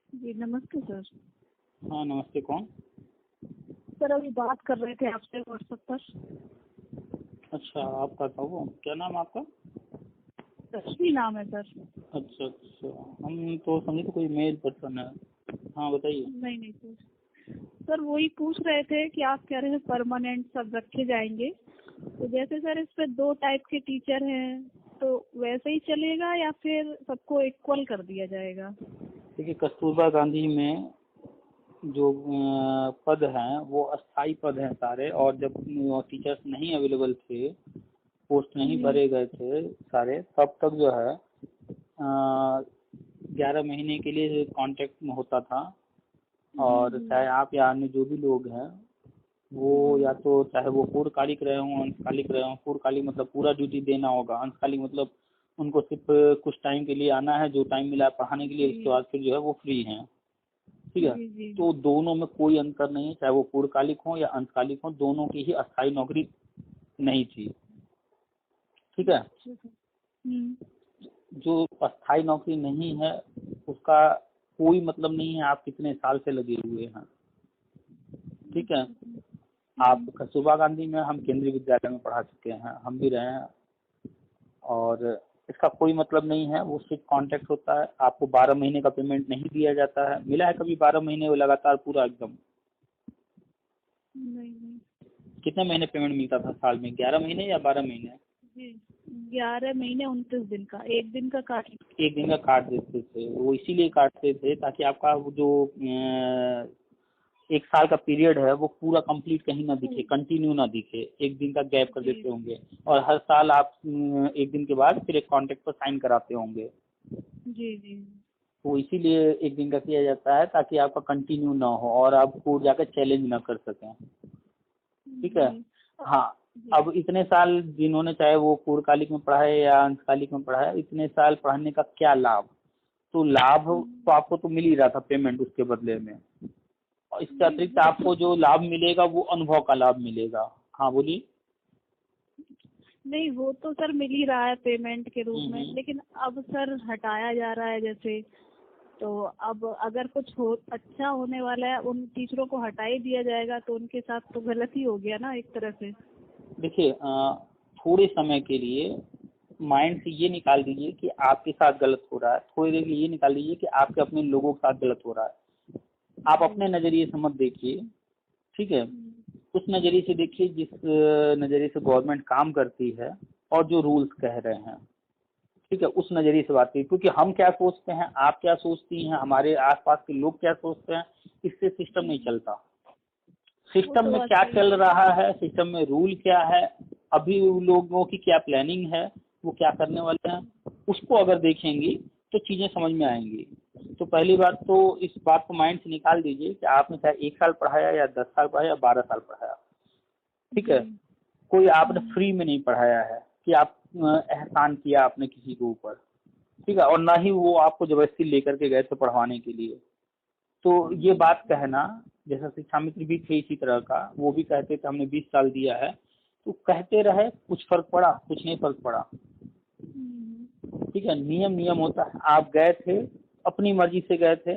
जी नमस्ते सर। हाँ नमस्ते, कौन? सर अभी बात कर रहे थे आपसे व्हाट्सएप पर। अच्छा, आपका था वो, क्या नाम है आपका? रश्मि नाम है सर। अच्छा अच्छा, हम तो समझे तो कोई मेल पर्सन है। हाँ बताइए। नहीं नहीं सर। सर वही पूछ रहे थे कि आप कह रहे हैं परमानेंट सब रखे जाएंगे, तो जैसे सर इस पे 2 टाइप के टीचर हैं, तो वैसे ही चलेगा या फिर सबको इक्वल कर दिया जाएगा? देखिए, कस्तूरबा गांधी में जो पद हैं वो अस्थाई पद हैं सारे, और जब टीचर्स नहीं अवेलेबल थे, पोस्ट नहीं जी भरे गए थे सारे, तब तक जो है 11 महीने के लिए कांटेक्ट में होता था। जी और चाहे आप या अन्य जो भी लोग हैं, वो जी या तो चाहे वो पूर्णकालिक रहे हों, अंशकालिक रहे हों। पूर्णकालिक मतलब पूरा ड्यूटी देना होगा, अंशकालिक मतलब उनको सिर्फ कुछ टाइम के लिए आना है, जो टाइम मिला है पढ़ाने के लिए, उसके जी बाद फिर जो है वो फ्री हैं। ठीक है। जी जी। तो दोनों में कोई अंतर नहीं है, चाहे वो पूर्णकालिक हो या अंशकालिक हो, दोनों की ही अस्थायी नौकरी नहीं थी। ठीक है। अच्छा सर। जो अस्थायी नौकरी नहीं है उसका कोई मतलब नहीं है आप कितने साल से लगे हुए हैं। ठीक है। अच्छा सर। आप कस्तूरबा गांधी में हम केंद्रीय विद्यालय में पढ़ा चुके हैं, हम भी रहे हैं, और इसका कोई मतलब नहीं है। वो सिर्फ कॉन्ट्रैक्ट होता है, आपको 12 महीने का पेमेंट नहीं दिया जाता है। मिला है कभी 12 महीने वो लगातार पूरा एकदम? नहीं नहीं। कितने महीने पेमेंट मिलता था साल में, 11 महीने या 12 महीने? जी 11 महीने 29 दिन का, 1 दिन का काट। एक दिन का काट देते थे, वो इसीलिए काटते थे ताकि आपका वो जो 1 साल का पीरियड है वो पूरा कंप्लीट कहीं ना दिखे, कंटिन्यू ना दिखे, एक दिन का गैप कर जी देते होंगे। और हर साल आप 1 दिन के बाद फिर एक कॉन्ट्रैक्ट पर साइन कराते होंगे। जी जी तो इसीलिए 1 दिन का किया जाता है ताकि आपका कंटिन्यू ना हो और आप कोर्ट जाकर चैलेंज ना कर सकें। ठीक है। जी हाँ। जी। अब इतने साल जिन्होंने, चाहे वो पूर्णकालिक में पढ़ा है या अंशकालिक में पढ़ा है, इतने साल पढ़ाने का क्या लाभ? तो लाभ तो आपको तो मिल ही रहा था पेमेंट उसके बदले में, और इसके नहीं अतिरिक्त वो आपको जो लाभ मिलेगा वो अनुभव का लाभ मिलेगा। हाँ बोलिए। नहीं वो तो सर मिल ही रहा है पेमेंट के रूप में, हम्म। लेकिन अब सर हटाया जा रहा है जैसे, तो अब अगर कुछ हो अच्छा होने वाला है उन टीचरों को हटा ही दिया जाएगा, तो उनके साथ तो गलत ही हो गया ना एक तरह से। देखिए, थोड़े समय के लिए माइंड से ये निकाल दीजिए कि आपके साथ गलत हो रहा है, थोड़ी देर के लिए ये निकाल दीजिए कि आपके अपने लोगों के साथ गलत हो रहा है। आप जी अपने नज़रिए से मत देखिए। ठीक है। हम्म, उस नज़रिए से देखिए जिस नज़रिए से गवर्नमेंट काम करती है और जो रूल्स कह रहे हैं। ठीक है, उस नज़रिए से बात करिए, क्योंकि हम क्या सोचते हैं, आप क्या सोचती हैं, हमारे आसपास के लोग क्या सोचते हैं, इससे सिस्टम नहीं चलता। वो सिस्टम तो में बात क्या सही चल है। रहा है, सिस्टम में रूल क्या है, अभी उन लोगों की क्या प्लानिंग है, वो क्या करने वाले हैं, उसको अगर देखेंगी तो चीज़ें समझ में आएंगी। तो पहली बात तो इस बात को माइंड से निकाल दीजिए कि आपने चाहे 1 साल पढ़ाया या 10 साल पढ़ाया या 12 साल पढ़ाया। ठीक जी है। कोई आपने हम्म, फ्री में नहीं पढ़ाया है कि आप एहसान किया आपने किसी के ऊपर। ठीक है। और ना ही वो आपको जबरदस्ती लेकर के गए थे पढ़वाने के लिए। तो ये जी बात कहना, जैसा शिक्षा मित्र भी थे इसी तरह का, वो भी कहते थे हमने 20 साल दिया है, तो कहते रहे, कुछ फर्क पड़ा? कुछ नहीं फर्क पड़ा। हम्म, ठीक है। नियम नियम होता है। आप गए थे, अपनी मर्जी से गए थे,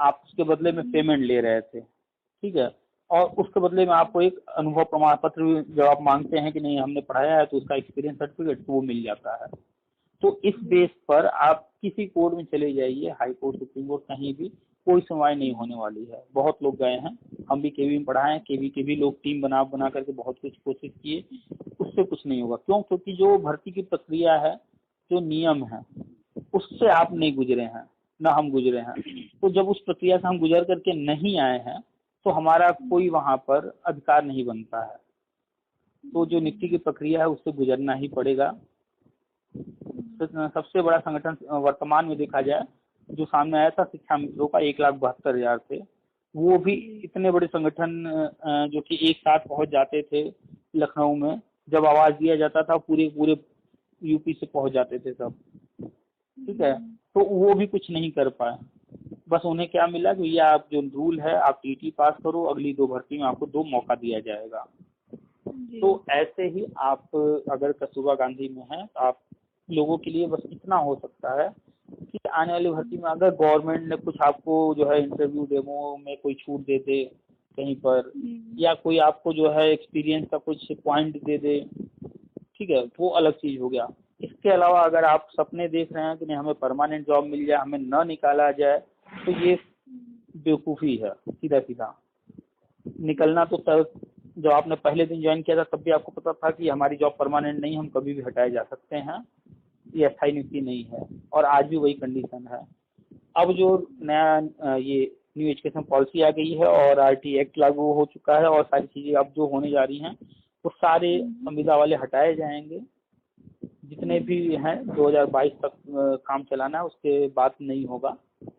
आप उसके बदले में हम्म, पेमेंट ले रहे थे। ठीक है। और उसके बदले में आपको एक अनुभव प्रमाण पत्र भी, जब आप मांगते हैं कि नहीं हमने पढ़ाया है, तो उसका एक्सपीरियंस सर्टिफिकेट, तो वो मिल जाता है। तो इस जी बेस पर आप किसी कोर्ट में चले जाइए, हाई कोर्ट, सुप्रीम कोर्ट, कहीं भी कोई सुनवाई नहीं होने वाली है। बहुत लोग गए हैं, हम भी केवी में पढ़ाए हैं, केवी के भी लोग टीम बना बना करके बहुत कुछ कोशिश किए, उससे कुछ नहीं होगा। क्यों? क्योंकि जो भर्ती की प्रक्रिया है, जो नियम है, उससे आप नहीं गुजरे हैं, ना हम गुजरे हैं। तो जब उस प्रक्रिया से हम गुजर करके नहीं आए हैं, तो हमारा कोई वहाँ पर अधिकार नहीं बनता है। तो जो नियुक्ति की प्रक्रिया है उससे गुजरना ही पड़ेगा। सबसे बड़ा संगठन वर्तमान में देखा जाए जो सामने आया था शिक्षा मित्रों का, 1,72,000 से, वो भी जी इतने बड़े संगठन जो कि एक साथ पहुंच जाते थे लखनऊ में, जब आवाज दिया जाता था पूरे पूरे यूपी से पहुंच जाते थे सब। ठीक है। तो वो भी कुछ नहीं कर पाए। बस उन्हें क्या मिला कि ये आप जो रूल है, आप टीटी पास करो, अगली 2 भर्ती में आपको 2 मौका दिया जाएगा। जी तो ऐसे ही आप अगर कस्तूरबा गांधी में हैं, तो आप लोगों के लिए बस इतना हो सकता है कि आने वाली भर्ती में अगर गवर्नमेंट ने कुछ आपको जो है इंटरव्यू डेमो में कोई छूट दे दे कहीं पर, या कोई आपको जो है एक्सपीरियंस का कुछ पॉइंट दे दे, ठीक है, वो अलग चीज़ हो गया। इसके अलावा अगर आप सपने देख रहे हैं कि नहीं हमें परमानेंट जॉब मिल जाए, हमें न निकाला जाए, तो ये बेवकूफ़ी है सीधा सीधा। निकलना तो तब जब आपने पहले दिन ज्वाइन किया था तब भी आपको पता था कि हमारी जॉब परमानेंट नहीं, हम कभी भी हटाए जा सकते हैं, ये अस्थायी नियुक्ति नहीं है, और आज भी वही कंडीशन है। अब जो नया ये न्यू एजुकेशन पॉलिसी आ गई है और आरटी एक्ट लागू हो चुका है और सारी चीज़ें अब जो होने जा रही हैं वो सारे संविदा वाले हटाए जाएंगे। जितने भी हैं 2022 तक काम चलाना है, उसके बाद नहीं होगा।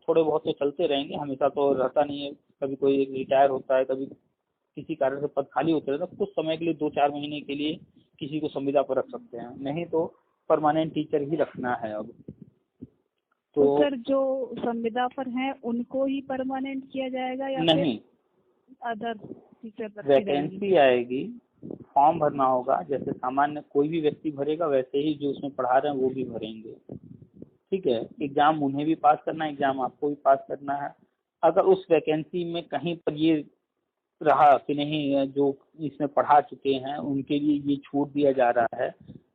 थोड़े बहुत तो चलते रहेंगे, हमेशा तो रहता नहीं है, कभी कोई रिटायर होता है, कभी किसी कारण से पद खाली होते रहता है, कुछ समय के लिए 2-4 महीने के लिए किसी को संविदा पर रख सकते हैं, नहीं तो परमानेंट टीचर ही रखना है अब। तो सर जो संविदा पर हैं उनको ही परमानेंट किया जाएगा या नहीं, अदर टीचर पर वैकेंसी आएगी, फॉर्म भरना होगा, जैसे सामान्य कोई भी व्यक्ति भरेगा वैसे ही जो उसमें पढ़ा रहे हैं वो भी भरेंगे, ठीक है। एग्जाम उन्हें भी पास करना है, एग्जाम आपको भी पास करना है। अगर उस वैकेंसी में कहीं पर ये रहा कि नहीं जो इसमें पढ़ा चुके हैं उनके लिए ये छूट दिया जा रहा है,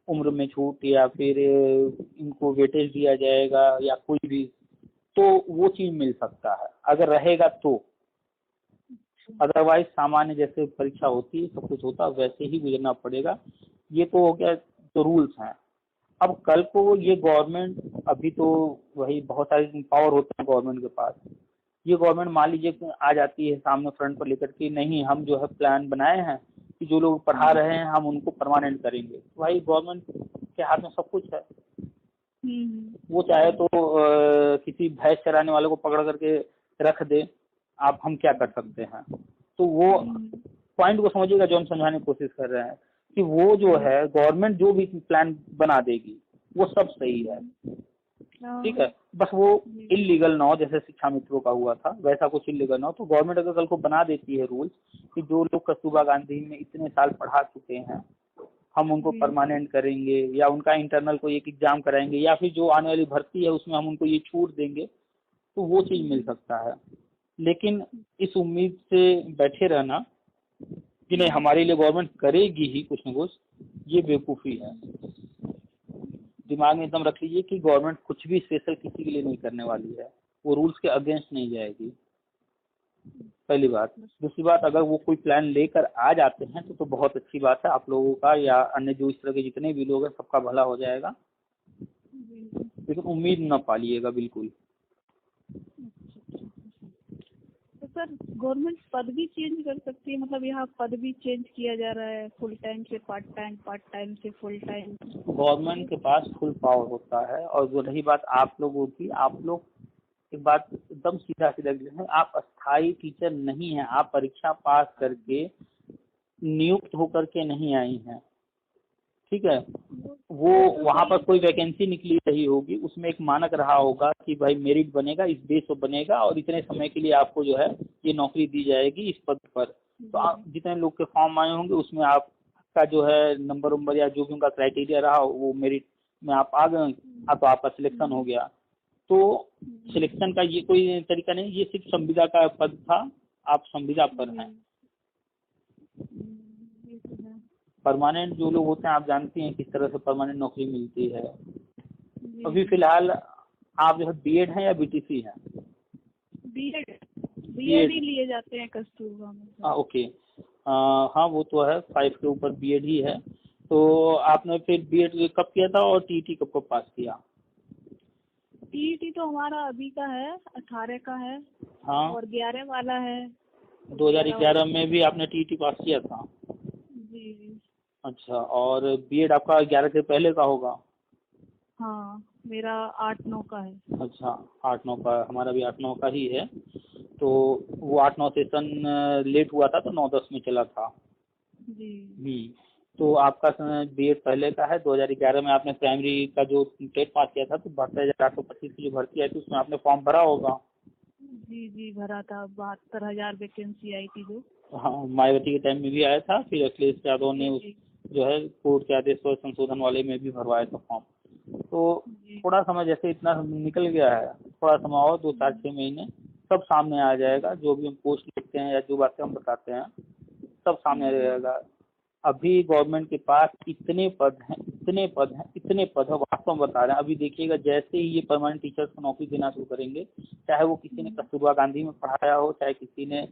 उम्र में छूट या फिर इनको वेटेज दिया जाएगा या कोई भी, तो वो चीज़ मिल सकता है अगर रहेगा तो। अदरवाइज सामान्य जैसे परीक्षा होती है, सब कुछ होता है, वैसे ही गुजरना पड़ेगा। ये तो हो गया जो रूल्स हैं। अब कल को ये गवर्नमेंट, अभी तो वही बहुत सारे पावर होते हैं गवर्नमेंट के पास, ये गवर्नमेंट मान लीजिए कि आ जाती है सामने फ्रंट पर लेकर के, नहीं हम जो है प्लान बनाए हैं कि जो लोग पढ़ा रहे हैं हम उनको परमानेंट करेंगे, तो भाई गवर्नमेंट के हाथ में सब कुछ है। वो चाहे तो किसी भैंस चराने वाले को पकड़ करके रख दे, आप हम क्या कर सकते हैं। तो वो पॉइंट को समझिएगा जो हम समझाने की कोशिश कर रहे हैं कि वो जो है गवर्नमेंट जो भी प्लान बना देगी वो सब सही है, ठीक है, बस वो इलीगल ना हो, जैसे शिक्षा मित्रों का हुआ था वैसा कुछ इलीगल ना हो। तो गवर्नमेंट अगर कल को बना देती है रूल्स कि जो लोग कस्तूरबा गांधी में इतने साल पढ़ा चुके हैं हम उनको परमानेंट करेंगे, या उनका इंटरनल कोई एक एग्जाम कराएंगे, या फिर जो आने वाली भर्ती है उसमें हम उनको ये छूट देंगे, तो वो चीज़ मिल सकता है। लेकिन इस उम्मीद से बैठे रहना कि नहीं हमारे लिए गवर्नमेंट करेगी ही कुछ न कुछ, ये बेवकूफ़ी है। दिमाग में एकदम रख लीजिए कि गवर्नमेंट कुछ भी स्पेशल किसी के लिए नहीं करने वाली है, वो रूल्स के अगेंस्ट नहीं जाएगी, पहली बात। दूसरी बात, अगर वो कोई प्लान लेकर आ जाते हैं तो बहुत अच्छी बात है, आप लोगों का या अन्य जो इस तरह के जितने भी लोग हैं सबका भला हो जाएगा, लेकिन उम्मीद न पालिएगा बिल्कुल। तो सर गवर्नमेंट पद भी चेंज कर सकती है, मतलब यहाँ पद भी चेंज किया जा रहा है, फुल टाइम से पार्ट टाइम, पार्ट टाइम से फुल टाइम। गवर्नमेंट के पास फुल पावर होता है। और जो रही बात आप लोगों की, आप लोग एक बात एकदम सीधा सीधा, आप अस्थाई टीचर नहीं हैं, आप परीक्षा पास करके नियुक्त होकर के नहीं आई हैं, ठीक है। वो वहाँ पर कोई वैकेंसी निकली रही होगी, उसमें एक मानक रहा होगा कि भाई मेरिट बनेगा, इस बेस पर बनेगा और इतने समय के लिए आपको जो है ये नौकरी दी जाएगी इस पद पर। तो आप जितने लोग के फॉर्म आए होंगे उसमें आपका जो है नंबर या जो भी उनका क्राइटेरिया रहा वो मेरिट में आप आ गए, तो आपका सिलेक्शन हो गया। तो सिलेक्शन का ये कोई तरीका नहीं, ये सिर्फ संविदा का पद था, आप संविदा पर हैं। परमानेंट जो लोग होते हैं आप जानती हैं किस तरह से परमानेंट नौकरी मिलती है। अभी फिलहाल आप जो है बीएड हैं या बीटीसी हैं? बीएड ही लिए जाते हैं कस्तूरबा में। ओके, हाँ वो तो है, 5 के ऊपर बीएड ही है। तो आपने फिर बीएड कब किया था और टीईटी कब पास किया? टीईटी तो हमारा अभी का है, 18 का है। हाँ, और 11 वाला है। 2011 में भी आपने टीईटी पास किया था? जी। अच्छा, और बीएड आपका 11 से पहले का होगा? हाँ, मेरा 8-9 का है। अच्छा, 8-9 का, हमारा भी 8-9 का ही है। तो वो 8-9 सेशन लेट हुआ था तो 9-10 में चला था जी। तो आपका बीएड पहले का है। 2011 में आपने प्राइमरी का जो टेट पास किया था तो 72,825 की जो भर्ती आई थी उसमें आपने फॉर्म भरा होगा? जी भरा था, 72,000 वैकेंसी आई थी जो। हाँ, मायावती के टाइम में भी आया था, फिर अखिलेश यादव ने जो है कोर्ट के आदेश पर संशोधन वाले में भी भरवाया था फॉर्म। तो थोड़ा समय जैसे इतना निकल गया है, थोड़ा समय और 2-4-6 महीने सब सामने आ जाएगा। जो भी हम पोस्ट लिखते हैं या जो बातें हम बताते हैं सब सामने आ जाएगा। अभी गवर्नमेंट के पास इतने पद हैं, इतने पद हैं, इतने पद हैं, वास्तव में बता रहे हैं। अभी देखिएगा जैसे ही ये परमानेंट टीचर्स को नौकरी देना शुरू करेंगे, चाहे वो किसी ने कस्तूरबा गांधी में पढ़ाया हो, चाहे किसी ने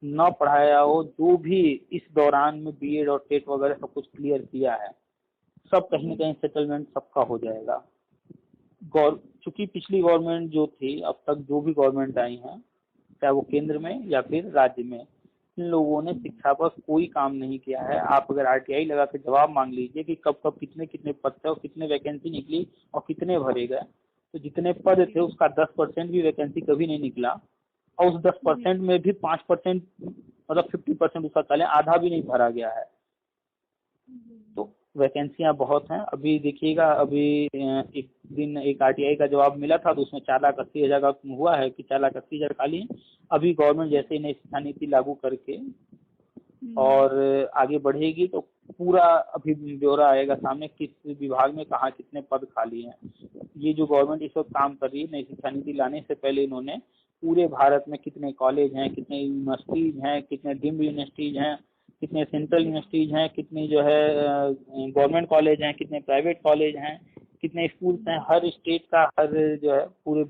न पढ़ाया हो, जो भी इस दौरान में बीएड और टेट वगैरह सब कुछ क्लियर किया है, सब कहीं न कहीं सेटलमेंट सबका हो जाएगा। चूंकि पिछली गवर्नमेंट जो थी, अब तक जो भी गवर्नमेंट आई हैं, चाहे वो केंद्र में या फिर राज्य में, इन लोगों ने शिक्षा पर कोई काम नहीं किया है। आप अगर आरटीआई लगा के जवाब मांग लीजिए कि कब कब कितने कितने पद थे और कितने वैकेंसी निकली और कितने भरे गए, तो जितने पद थे उसका 10% भी वैकेंसी कभी नहीं निकला, और उस 10% में भी 5% मतलब 50% उसका चले आधा भी नहीं भरा गया है। तो वैकेंसियां बहुत हैं। अभी देखिएगा, अभी एक दिन एक आरटीआई का जवाब मिला था, तो उसमें 4,80,000 का हुआ है कि 4,80,000 खाली है। अभी गवर्नमेंट जैसे ही नई शिक्षा नीति लागू करके और आगे बढ़ेगी तो पूरा अभी ब्यौरा आएगा सामने, किस विभाग में कहाँ कितने पद खाली हैं। ये जो गवर्नमेंट इस वक्त काम कर रही है, नई शिक्षा नीति लाने से पहले इन्होंने पूरे भारत में कितने कॉलेज हैं, कितने यूनिवर्सिटीज हैं, कितने डीम्ड यूनिवर्सिटीज हैं, कितने सेंट्रल यूनिवर्सिटीज हैं, कितनी जो है गवर्नमेंट कॉलेज हैं, कितने प्राइवेट कॉलेज हैं, कितने स्कूल्स हैं, हर स्टेट का हर जो है पूरे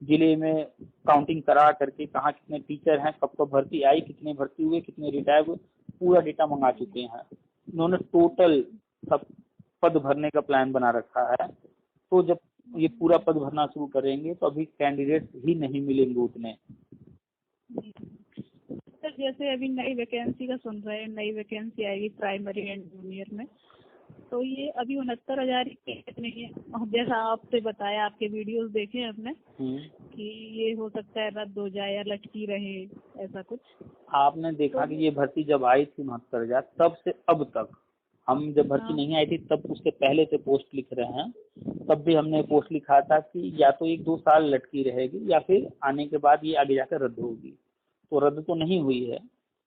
जिले में काउंटिंग करा करके कहाँ कितने टीचर हैं, कब कब भर्ती आई, कितने भर्ती हुए, कितने रिटायर हुए, पूरा डेटा मंगा चुके हैं। इन्होंने टोटल सब पद भरने का प्लान बना रखा है। तो जब ये पूरा पद भरना शुरू करेंगे तो अभी कैंडिडेट ही नहीं मिलेंगे उतने। सर जैसे अभी नई वैकेंसी का सुन रहे हैं, नई वैकेंसी आएगी प्राइमरी एंड जूनियर में, तो ये अभी 69,000 नहीं है, और जैसा आपसे बताया, आपके वीडियोस देखे हैं हमने कि ये हो सकता है रद्द हो जाए या लटकी रहे, ऐसा कुछ। आपने देखा कि ये भर्ती जब आई थी 69,000, तब से अब तक, हम जब भर्ती नहीं आई थी तब उसके पहले से पोस्ट लिख रहे हैं, तब भी हमने पोस्ट लिखा था कि या तो 1-2 साल लटकी रहेगी या फिर आने के बाद ये आगे जाकर रद्द होगी। तो रद्द तो नहीं हुई है,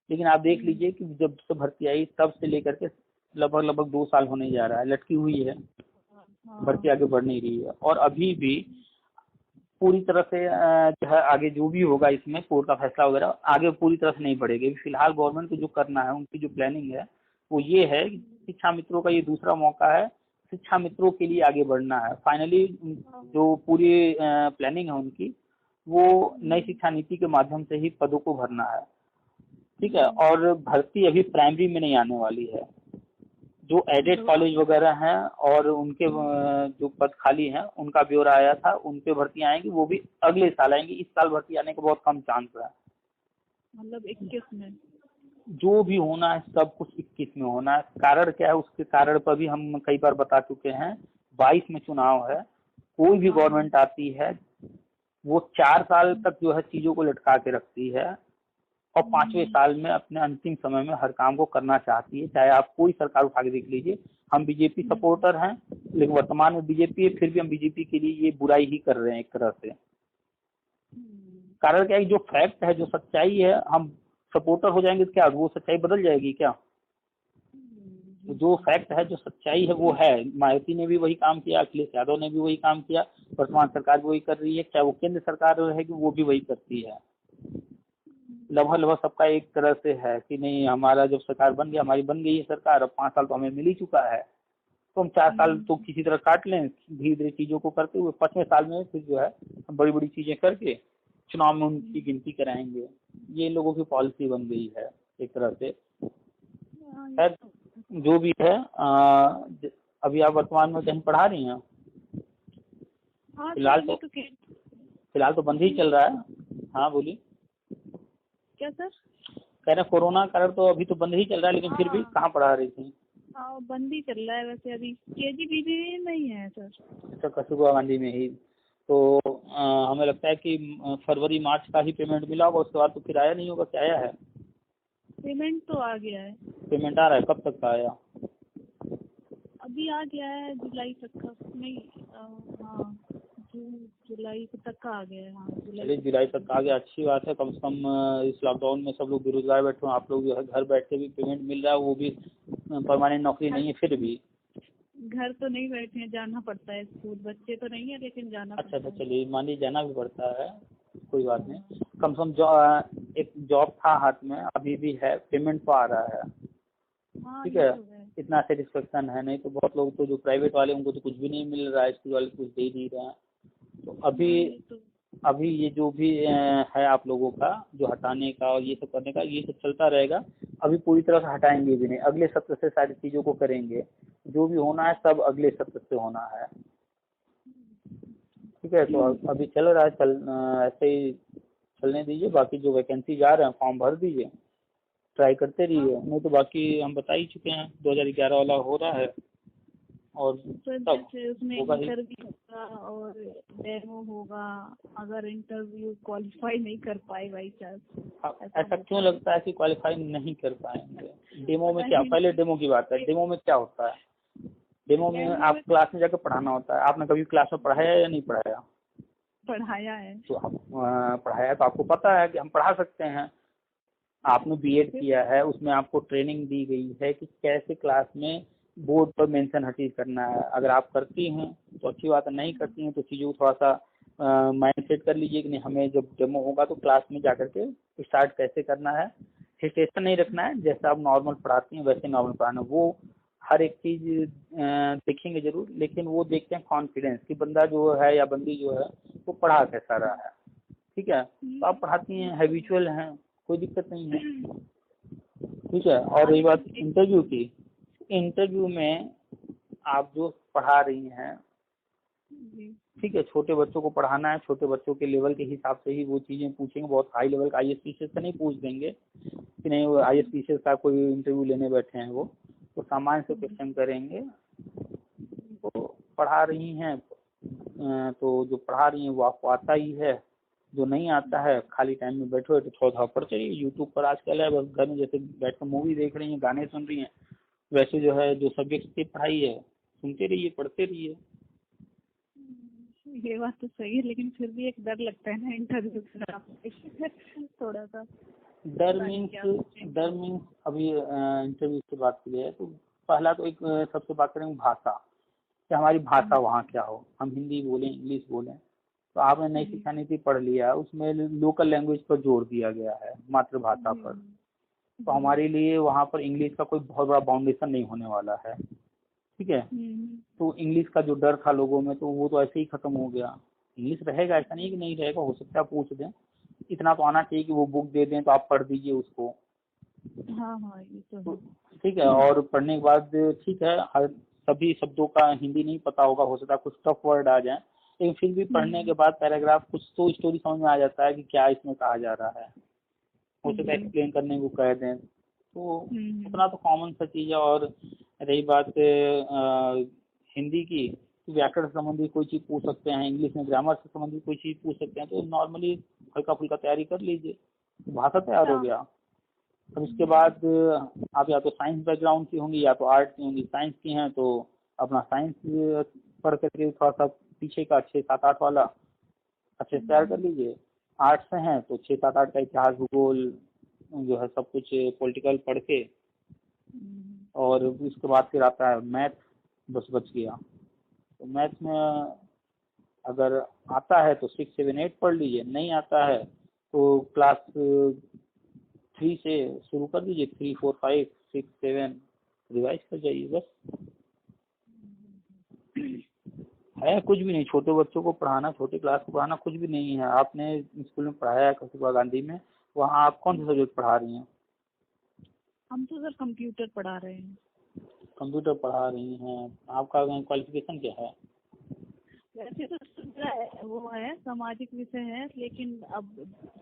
लेकिन आप देख लीजिए कि जब से भर्ती आई तब से लेकर के लगभग 2 साल होने जा रहा है, लटकी हुई है, भर्ती आगे बढ़ नहीं रही है। और अभी भी पूरी तरह से जो है आगे जो भी होगा इसमें कोर्ट का फैसला वगैरह आगे पूरी तरह से नहीं बढ़ेगी। फिलहाल गवर्नमेंट को जो करना है, उनकी जो प्लानिंग है वो ये है, शिक्षा मित्रों का ये दूसरा मौका है, शिक्षा मित्रों के लिए आगे बढ़ना है। फाइनली जो पूरी प्लानिंग है उनकी, वो नई शिक्षा नीति के माध्यम से ही पदों को भरना है, ठीक है। और भर्ती अभी प्राइमरी में नहीं आने वाली है, जो एडेड कॉलेज वगैरह हैं और उनके जो पद खाली हैं उनका ब्यौरा आया था, उन पे भर्ती आएंगी, वो भी अगले साल आएंगी। इस साल भर्ती आने का बहुत कम चांस है। मतलब 21 में जो भी होना है सब कुछ 21 में होना है। कारण क्या है, उसके कारण पर भी हम कई बार बता चुके हैं। 22 में चुनाव है, कोई भी गवर्नमेंट आती है वो 4 साल तक जो है चीजों को लटका के रखती है और 5वें साल में अपने अंतिम समय में हर काम को करना चाहती है। चाहे आप कोई सरकार उठा के देख लीजिए, हम बीजेपी सपोर्टर हैं, लेकिन वर्तमान में बीजेपी है, फिर भी हम बीजेपी के लिए ये बुराई ही कर रहे हैं एक तरह से। कारण क्या है, जो फैक्ट है, जो सच्चाई है, हम सपोर्टर हो जाएंगे तो क्या वो सच्चाई बदल जाएगी क्या? जो फैक्ट है, जो सच्चाई है वो है। मायावती ने भी वही काम किया, अखिलेश यादव ने भी वही काम किया, वर्तमान सरकार भी वही कर रही है, चाहे वो केंद्र सरकार रहेगी वो भी वही करती है। लगभग सबका एक तरह से है कि नहीं, हमारा जब सरकार बन गया, हमारी बन गई है सरकार, अब 5 साल तो हमें मिल ही चुका है, तो हम 4 साल तो किसी तरह काट लें, धीरे धीरे चीजों को करते हुए 5वें साल में फिर जो है बड़ी बड़ी चीजें करके चुनाव में उनकी गिनती कराएंगे। ये लोगों की पॉलिसी बन गई है एक तरह से। खैर जो भी है, अभी आप वर्तमान में कहीं पढ़ा रही हैं? फिलहाल तो बंद ही चल रहा है। हाँ बोलिए। क्या सर? कह रहे कोरोना कारण तो अभी तो बंद ही चल रहा है, लेकिन फिर भी कहाँ पढ़ा रही थी? हाँ बंद ही चल रहा है वैसे, अभी केजीबीवी में ही है सर। अच्छा, कस्तूरबा गांधी में ही। तो हमें लगता है कि फरवरी मार्च का ही पेमेंट मिला होगा, उसके बाद तो फिर आया नहीं होगा। क्या आया है? पेमेंट तो आ गया है। पेमेंट आ रहा है? कब तक का आया? अभी आ गया है जुलाई तक का। नहीं हाँ जुलाई तक का आ गया है। हाँ जुलाई तक आ गया, अच्छी बात है। कम से कम इस लॉकडाउन में सब लोग बेरोजगार बैठे हो, आप लोग जो है घर बैठ के भी पेमेंट मिल रहा है, वो भी परमानेंट नौकरी नहीं है फिर भी। घर तो नहीं बैठे हैं, जाना पड़ता है स्कूल। बच्चे तो नहीं है लेकिन जाना अच्छा पड़ता अच्छा, है। चलिए मान लीजिए जाना भी पड़ता है, कोई बात नहीं। कम से कम एक जॉब था हाथ में, अभी भी है, पेमेंट तो आ रहा है, हाँ ठीक ये है। तो है। इतना सेटिस्फेक्शन है, नहीं तो बहुत लोग तो जो प्राइवेट वाले उनको तो कुछ भी नहीं मिल रहा है, स्कूल वाले कुछ दे ही नहीं रहे हैं। तो हाँ ये तो अभी ये जो भी है आप लोगों का जो हटाने का और ये सब करने का, ये सब चलता रहेगा। अभी पूरी तरह से हटाएंगे भी नहीं, अगले सत्र से सारी चीज़ों को करेंगे। जो भी होना है सब अगले सत्र से होना है, ठीक है। तो अभी चल रहा है, ऐसे ही चलने दीजिए। बाकी जो वैकेंसी आ रहे हैं फॉर्म भर दीजिए, ट्राई करते हाँ। रहिए। नहीं तो बाकी हम बता ही चुके हैं, 2011 वाला हो रहा है और तो तब जैसे उसमें होगा ही। इंटरव्यू होगा और डेमो होगा, अगर इंटरव्यू क्वालिफाई नहीं कर पाए बाई चांस, ऐसा क्यों लगता है कि क्वालिफाई नहीं कर पाएंगे? डेमो में पता क्या, नहीं। पहले डेमो की बात है, डेमो में क्या होता है? डेमो में डेमो आप में क्लास में जाकर पढ़ाना होता है। आपने कभी क्लास में पढ़ाया या नहीं पढ़ाया? पढ़ाया है। तो आप पढ़ाया तो आपको पता है कि हम पढ़ा सकते हैं। आपने बीएड किया है, उसमें आपको ट्रेनिंग दी गई है कि कैसे क्लास में बोर्ड पर मेंशन हर चीज़ करना है। अगर आप करती हैं तो अच्छी बात है, नहीं करती हैं तो चीज़ों को थोड़ा सा माइंड सेट कर लीजिए कि नहीं, हमें जब डेमो होगा तो क्लास में जा करके स्टार्ट कैसे करना है। हेजिटेशन नहीं रखना है, जैसे आप नॉर्मल पढ़ाती हैं वैसे नॉर्मल पढ़ाना। वो हर एक चीज़ देखेंगे जरूर, लेकिन वो देखते हैं कॉन्फिडेंस कि बंदा जो है या बंदी जो है वो पढ़ा कैसा रहा है, ठीक है। तो आप पढ़ाती हैं, हैबिचुअल हैं, कोई दिक्कत नहीं है, ठीक है। और रही बात इंटरव्यू की, इंटरव्यू में आप जो पढ़ा रही हैं, ठीक है, छोटे बच्चों को पढ़ाना है, छोटे बच्चों के लेवल के हिसाब से ही वो चीज़ें पूछेंगे। बहुत हाई लेवल का ISPCS का नहीं पूछ देंगे कि नहीं, वो ISPCS का कोई इंटरव्यू लेने बैठे हैं वो, तो सामान्य से क्वेश्चन करेंगे। तो पढ़ा रही हैं तो जो पढ़ा रही हैं वो आपको आता ही है। जो नहीं आता है, खाली टाइम में बैठो तो थोड़ा थोड़ा पढ़ चाहिए। यूट्यूब पर आजकल है, बस घर में जैसे बैठ कर मूवी देख रही हैं, गाने सुन रही हैं, वैसे जो है जो सब्जेक्ट की पढ़ाई है सुनते रहिए, पढ़ते रहिए। ये बात तो सही है, लेकिन फिर भी एक डर लगता है ना इंटरव्यू थोड़ा सा। डर मीन्स अभी इंटरव्यू से बात की है तो पहला तो एक सबसे बात करेंगे भाषा, कि हमारी भाषा वहाँ क्या हो, हम हिंदी बोलें इंग्लिश बोलें। तो आपने नई शिक्षा नीति पढ़ लिया, उसमें लोकल लैंग्वेज पर जोर दिया गया है, मातृभाषा पर। तो हमारे लिए वहाँ पर इंग्लिश का कोई बहुत बड़ा बाउंडेशन नहीं होने वाला है, ठीक है। तो इंग्लिश का जो डर था लोगों में, तो वो तो ऐसे ही खत्म हो गया। इंग्लिश रहेगा, ऐसा नहीं कि नहीं रहेगा, हो सकता है पूछ दें। इतना तो आना चाहिए कि वो बुक दे दें तो आप पढ़ दीजिए उसको। हाँ हाँ ये तो है। ठीक है। और पढ़ने के बाद ठीक है, हर सभी शब्दों का हिंदी नहीं पता होगा, हो सकता है कुछ टफ वर्ड आ जाए, लेकिन फिर भी पढ़ने के बाद पैराग्राफ कुछ तो स्टोरी समझ में आ जाता है कि क्या इसमें कहा जा रहा है। हो सकता है एक्सप्लेन करने को कह दें, तो उतना तो कॉमन सा चीज़ है। और रही बात हिंदी की, तो व्याकरण से संबंधित कोई चीज़ पूछ सकते हैं, इंग्लिश में ग्रामर से संबंधित कोई चीज़ पूछ सकते हैं, तो नॉर्मली हल्का फुल्का तैयारी कर लीजिए, भाषा तैयार हो गया। अब इसके बाद आप या तो साइंस बैकग्राउंड की होंगी या तो आर्ट की होंगी। साइंस की हैं तो अपना साइंस पढ़ करके थोड़ा सा पीछे का 6-7-8 वाला अच्छे से तैयार कर लीजिए। आर्ट्स से हैं तो 6-7-8 का इतिहास भूगोल जो है सब कुछ पॉलिटिकल पढ़ के, और उसके बाद फिर आता है मैथ, बस बच गया। तो मैथ में अगर आता है तो 6-7-8 पढ़ लीजिए, नहीं आता है तो क्लास 3 से शुरू कर दीजिए, 3, 4, 5, 6, 7 रिवाइज कर जाइए बस। है कुछ भी नहीं, छोटे बच्चों को पढ़ाना, छोटे क्लास को पढ़ाना कुछ भी नहीं है। आपने स्कूल में पढ़ाया है कस्तूरबा गांधी में, वहाँ आप कौन सा सब्जेक्ट पढ़ा रही हैं? हम तो सर कंप्यूटर पढ़ा रहे हैं। कंप्यूटर पढ़ा रही हैं, आपका क्वालिफिकेशन क्या है? वैसे तो वो है सामाजिक विषय है, लेकिन अब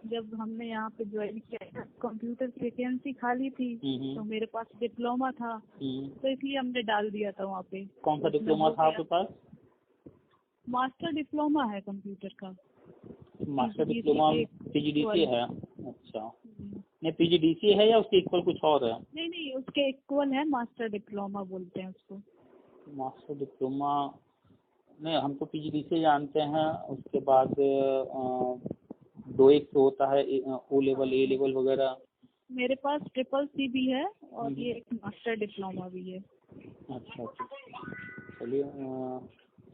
जब हमने यहाँ पे ज्वाइन किया कंप्यूटर वैकेंसी खाली थी, तो मेरे पास डिप्लोमा था, तो इसलिए हमने डाल दिया था वहाँ पे। कौन सा डिप्लोमा था आपके पास? मास्टर डिप्लोमा है कंप्यूटर का। मास्टर डिप्लोमा PGDC है? अच्छा, नहीं PGDC है या उसके इक्वल कुछ और है? नहीं उसके इक्वल है, मास्टर डिप्लोमा बोलते हैं उसको। मास्टर डिप्लोमा नहीं, हम तो PGDC जानते हैं। उसके बाद 2 एक तो होता है O लेवल A लेवल वगैरह। मेरे पास CCC भी है और ये एक मास्टर डिप्लोमा भी है। अच्छा। चलिए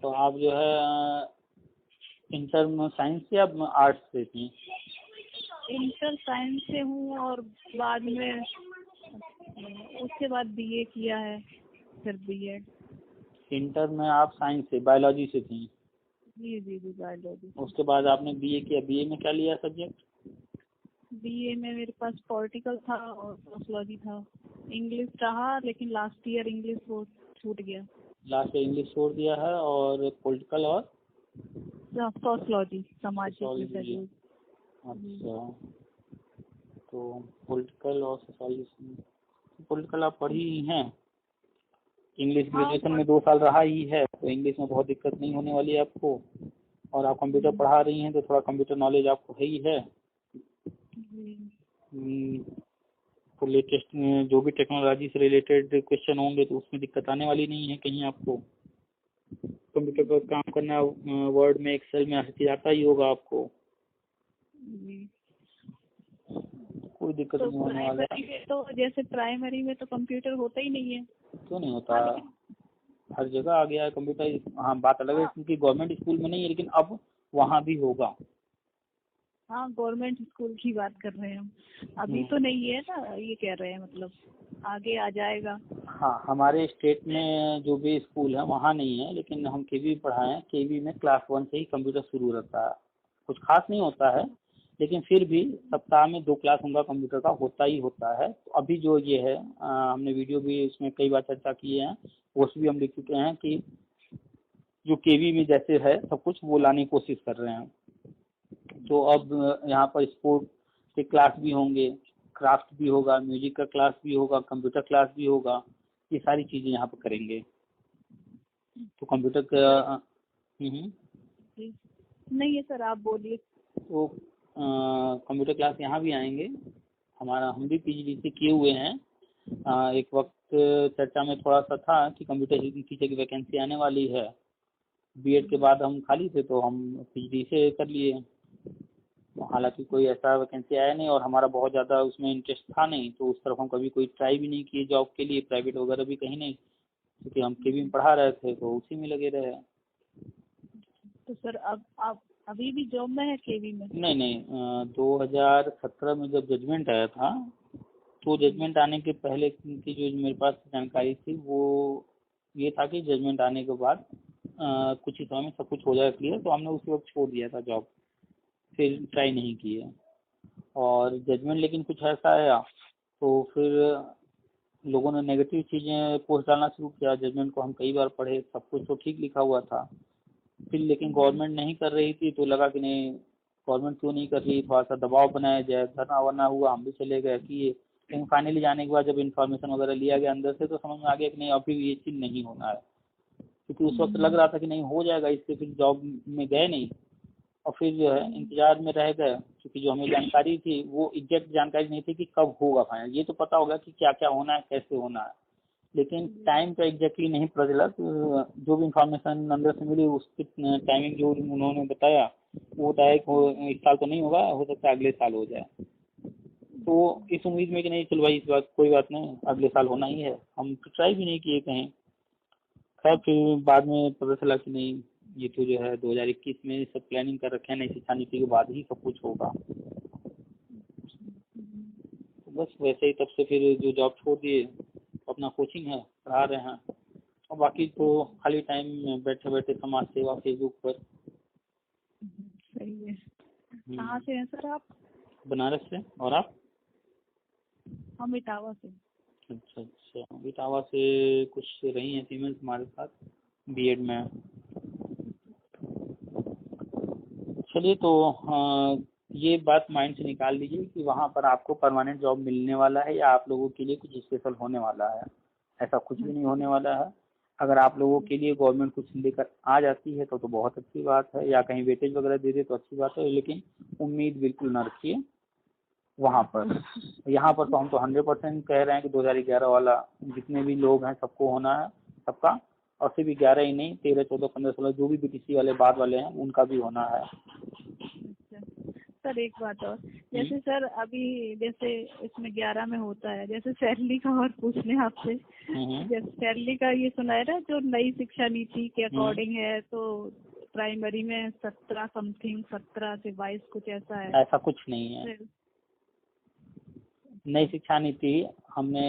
तो आप जो है इंटर में साइंस से या आर्ट्स से थी? इंटर साइंस से हूँ और बाद में उसके बाद बीए किया है, फिर बीएड। इंटर में आप साइंस से बायोलॉजी से थी? जी जी जी, बायोलॉजी। उसके बाद आपने बीए किया, बीए में क्या लिया सब्जेक्ट? बीए में मेरे पास पॉलिटिकल था और सोशलॉजी था। इंग्लिश रहा लेकिन लास्ट ईयर इंग्लिश वो छूट गया। लास्ट ईयर इंग्लिश छोड़ दिया है, और पॉलिटिकल और सोशलॉजी, समाज के सोशियोलॉजी। विषय। अच्छा, तो पॉलिटिकल और सोशलॉजी, पॉलिटिकल आप पढ़ी ही हैं। इंग्लिश ग्रेजुएशन में 2 साल रहा ही है, तो इंग्लिश में बहुत दिक्कत नहीं होने वाली है आपको। और आप कंप्यूटर पढ़ा रही हैं तो थोड़ा कंप्यूटर नॉलेज आपको है ही है। तो लेटेस्ट जो भी टेक्नोलॉजी से रिलेटेड क्वेश्चन होंगे तो उसमें दिक्कत आने वाली नहीं है कहीं आपको। कंप्यूटर पर काम करना, वर्ड में, एक्सेल में, हर चीज आता ही होगा आपको, कोई दिक्कत तो नहीं होने वाला है। तो जैसे प्राइमरी में तो कंप्यूटर होता ही नहीं है। क्यों नहीं होता, हर जगह आ गया है कंप्यूटर। हाँ, बात अलग है क्योंकि गवर्नमेंट स्कूल में नहीं है, लेकिन अब वहाँ भी होगा। हाँ, गवर्नमेंट स्कूल की बात कर रहे हैं हम, अभी तो नहीं है ना, ये कह रहे हैं मतलब आगे आ जाएगा। हाँ, हमारे स्टेट में जो भी स्कूल है वहाँ नहीं है, लेकिन हम केवी पढ़ाए हैं। केवी में क्लास 1 से ही कंप्यूटर शुरू रहता है। कुछ खास नहीं होता है, लेकिन फिर भी सप्ताह में 2 क्लास उनका कंप्यूटर का होता ही होता है। तो अभी जो ये है, हमने वीडियो भी इसमें कई बार चर्चा किए हैं, पोस्ट भी हम लिख चुके हैं कि जो केवी में जैसे है सब कुछ वो लाने की कोशिश कर रहे हैं। तो अब यहाँ पर स्पोर्ट के क्लास भी होंगे, क्राफ्ट भी होगा, म्यूजिक का क्लास भी होगा, कंप्यूटर क्लास भी होगा। ये सारी चीज़ें यहाँ पर करेंगे। तो कंप्यूटर का नहीं है सर, आप बोलिए। तो कंप्यूटर क्लास यहाँ भी आएंगे। हम भी पीजीडीसी किए हुए हैं। एक वक्त चर्चा में थोड़ा सा था कि कंप्यूटर टीचर की वैकेंसी आने वाली है। बीएड के बाद हम खाली थे तो हम पीजीडी से कर लिए। हालांकि कोई ऐसा वैकेंसी आया नहीं और हमारा बहुत ज़्यादा उसमें इंटरेस्ट था नहीं, तो उस तरफ हम कभी कोई ट्राई भी नहीं किए जॉब के लिए, प्राइवेट वगैरह भी कहीं नहीं, क्योंकि हम केवी में पढ़ा रहे थे तो उसी में लगे रहे। तो सर अब आप अभी भी जॉब में है केवी में? नहीं, 2017 में जब जजमेंट आया था, तो जजमेंट आने के पहले की जो मेरे पास जानकारी थी वो ये था कि जजमेंट आने के बाद कुछ ही समय में सब कुछ हो जाएगा क्लियर, तो हमने उसी वक्त छोड़ दिया था जॉब, फिर ट्राई नहीं किए। और जजमेंट लेकिन कुछ ऐसा आया तो फिर लोगों ने नेगेटिव चीज़ें पोस्ट डालना शुरू किया। जजमेंट को हम कई बार पढ़े, सब कुछ तो ठीक लिखा हुआ था, फिर लेकिन गवर्नमेंट नहीं कर रही थी तो लगा कि नहीं, गवर्नमेंट क्यों नहीं कर रही, थोड़ा सा दबाव बनाया जाए। धरना वरना हुआ, हम भी चले गए किए, लेकिन फाइनली जाने के बाद जब इन्फॉर्मेशन वगैरह लिया गया अंदर से तो समझ में आ गया कि नहीं, अभी ये चीज़ नहीं होना है। क्योंकि उस वक्त लग रहा था कि नहीं हो जाएगा, इससे फिर जॉब में गए नहीं, और फिर जो है इंतजार में रह गए। क्योंकि जो हमें जानकारी थी वो एग्जैक्ट जानकारी नहीं थी कि कब होगा फाइनल। ये तो पता होगा कि क्या क्या होना है, कैसे होना है, लेकिन टाइम तो एग्जैक्टली नहीं पता चला। तो जो भी इंफॉर्मेशन अंदर से मिली उसकी टाइमिंग जो उन्होंने बताया वो बताया कि इस साल तो नहीं होगा, हो सकता है अगले साल हो जाए। तो इस उम्मीद में कि नहीं चलो भाई, इस बात कोई बात नहीं, अगले साल होना ही है, हम तो ट्राई भी नहीं किए कहीं। खैर फिर बाद में पता चला कि नहीं, ये तो जो है 2021 में सब प्लानिंग कर रखे हैं, नई शिक्षा नीति के बाद ही सब कुछ होगा। तो बस वैसे ही तब से फिर जो जॉब छोड़ दिए, अपना कोचिंग है, पढ़ा रहे हैं, और बाकी तो खाली टाइम में बैठे बैठे समाज सेवा फेसबुक पर। सही है। कहाँ से हैं सर आप? बनारस से। और आप? हम इटावा से। अच्छा, इटावा से कुछ रही हैं फीमेल्स हमारे साथ बीएड में। चलिए, तो ये बात माइंड से निकाल दीजिए कि वहाँ पर आपको परमानेंट जॉब मिलने वाला है या आप लोगों के लिए कुछ स्पेशल होने वाला है। ऐसा कुछ भी नहीं होने वाला है। अगर आप लोगों के लिए गवर्नमेंट कुछ लेकर आ जाती है तो बहुत अच्छी बात है, या कहीं वेटेज वगैरह दे दे तो अच्छी बात है, लेकिन उम्मीद बिल्कुल ना रखिए वहाँ पर। यहाँ पर तो हम तो 100% कह रहे हैं कि 2011 वाला जितने भी लोग हैं सबको होना है, सबका। और सिर्फ 11 ही नहीं, 13, 14, 15, 16 जो भी बीटीसी वाले बाद वाले हैं उनका भी होना है। सर एक बात और, जैसे सर अभी जैसे इसमें 11 में होता है, जैसे सैलरी का और पूछ लें आपसे। जैसे सैलरी का ये सुना है ना, जो नई शिक्षा नीति के अकॉर्डिंग है, तो प्राइमरी में 17 समथिंग, 17 से 22 कुछ ऐसा है। ऐसा कुछ नहीं है। नई शिक्षा नीति हमने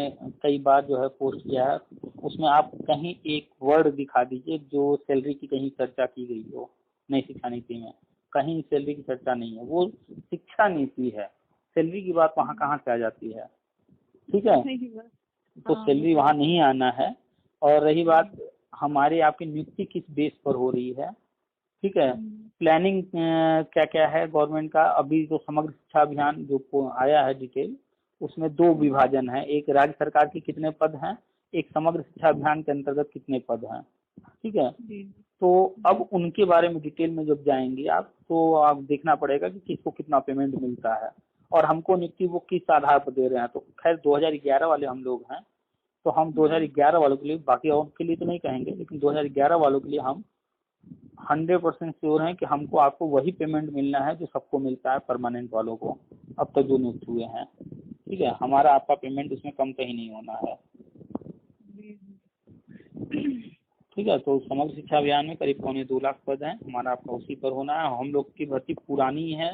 कई बार जो है पोस्ट किया है, उसमें आप कहीं एक वर्ड दिखा दीजिए जो सैलरी की कहीं चर्चा की गई हो। नई शिक्षा नीति में कहीं सैलरी की चर्चा नहीं है, वो शिक्षा नीति है। सैलरी की बात वहाँ कहाँ से आ जाती है? ठीक है, तो सैलरी वहाँ नहीं आना है। और रही बात हमारे आपकी नियुक्ति किस बेस पर हो रही है, ठीक है, प्लानिंग क्या क्या है गवर्नमेंट का। अभी जो समग्र शिक्षा अभियान जो आया है डिटेल, उसमें 2 विभाजन है, एक राज्य सरकार के कितने पद हैं, एक समग्र शिक्षा अभियान के अंतर्गत कितने पद हैं, ठीक है। तो अब उनके बारे में डिटेल में जब जाएंगे आप, तो आप देखना पड़ेगा कि किसको कितना पेमेंट मिलता है और हमको नियुक्ति वो किस आधार पर दे रहे हैं। तो खैर 2011 वाले हम लोग हैं, तो हम 2011 वालों के लिए, बाकी और के लिए तो नहीं कहेंगे, लेकिन 2011 वालों के लिए हम 100% श्योर हैं कि हमको आपको वही पेमेंट मिलना है जो सबको मिलता है परमानेंट वालों को अब तक जो नियुक्त हुए हैं, ठीक है। हमारा आपका पेमेंट उसमें कम कहीं नहीं होना है, ठीक है। तो समग्र शिक्षा अभियान में करीब 2.25 लाख पद हैं, हमारा आपका उसी पर होना है। हम लोग की भर्ती पुरानी है,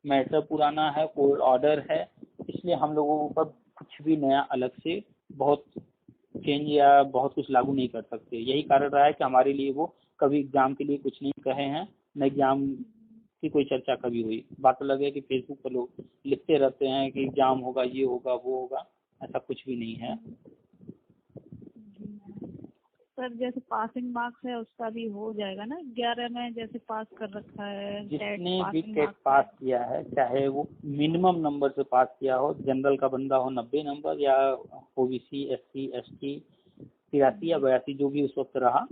मैटर पुराना है, कोर्ट ऑर्डर है, इसलिए हम लोगों के ऊपर कुछ भी नया अलग से बहुत चेंज या बहुत कुछ लागू नहीं कर सकते। यही कारण रहा है कि हमारे लिए वो कभी एग्जाम के लिए कुछ नहीं कहे हैं, न एग्जाम की कोई चर्चा कभी हुई। बात अलग है कि फेसबुक पर लोग लिखते रहते हैं कि एग्जाम होगा, ये होगा, वो होगा, ऐसा कुछ भी नहीं है। सर जैसे पासिंग मार्क्स है उसका भी हो जाएगा ना? 11 में जैसे पास कर रखा है, जिसने भी टेट पास किया है, चाहे वो मिनिमम नंबर से पास किया हो, जनरल का बंदा हो 90 नंबर या ओबीसी, एससी, एसटी 83 या 82 जो भी उस वक्त रहा,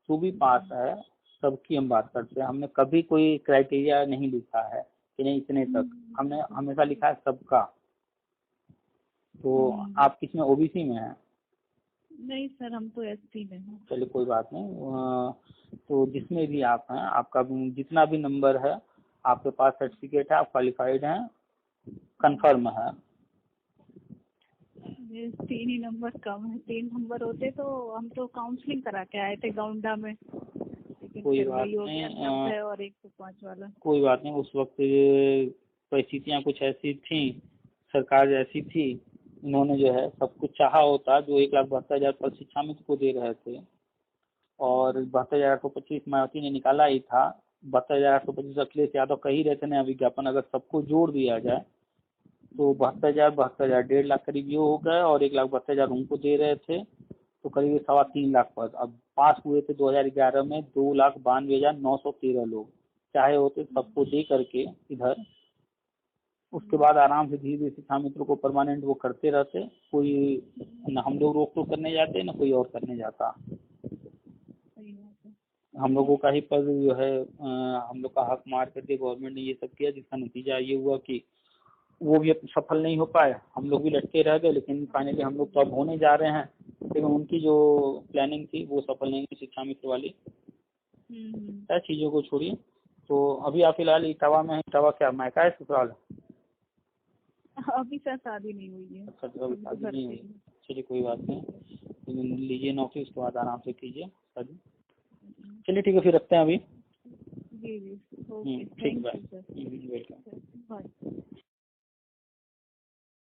तो भी पास है, सबकी हम बात करते हैं। हमने कभी कोई क्राइटेरिया नहीं लिखा है कि नहीं इतने तक, हमने हमेशा लिखा है सबका। तो आप किस में, ओबीसी में हैं? नहीं सर, हम तो एसटी में हैं। चलिए कोई बात नहीं। तो जिसमें भी आप हैं, आपका जितना भी नंबर है, आपके पास सर्टिफिकेट है, आप क्वालिफाइड हैं, कंफर्म है। 3 ही नंबर कम है, 3 नंबर होते तो हम तो काउंसलिंग करा के आए थे गोंडा में, लेकिन कोई बात नहीं, और 105 वाला। कोई बात नहीं। उस वक्त परिस्थितियाँ कुछ ऐसी थी, सरकार ऐसी थी, इन्होंने जो है सब कुछ चाहा होता जो 1,72,000 पद शिक्षा मित्र को दे रहे थे, और 72,825 मायावती ने निकाला ही था। 72,825 अखिलेश यादव कह ही रहे थे नया विज्ञापन, अगर सबको जोड़ दिया जाए तो 72,000 1.5 लाख करीब ये हो गए, और 1,72,000 उनको दे रहे थे, तो करीब 3.25 लाख पद। अब पास हुए थे 2011 में 2,92,913 लोग, चाहे होते सबको दे करके इधर। उसके बाद आराम से धीरे धीरे शिक्षा मित्रों को परमानेंट वो करते रहते, कोई न हम लोग रोक टोक करने जाते न कोई और करने जाता। हम लोगों का ही पद जो है हम लोग का हक मार करके गवर्नमेंट ने ये सब किया, जिसका नतीजा ये हुआ कि वो भी सफल नहीं हो पाए, हम लोग भी लटके रह गए। लेकिन फाइनली हम लोग तो अब होने जा रहे हैं, लेकिन उनकी जो प्लानिंग थी वो सफल नहीं हुई, शिक्षा मित्र वाली। क्या चीज़ों को छोड़िए, तो अभी आप फिलहाल इटावा में है। इटावा क्या मायका है, ससुराल है? अभी सर शादी नहीं हुई है। अच्छा, अभी शादी नहीं हुई। चलिए कोई बात नहीं, लीजिए नौकरी, उसके बाद आराम से कीजिए शादी। चलिए ठीक है, फिर रखते हैं अभी। जी जी, ठीक है, वेलकम।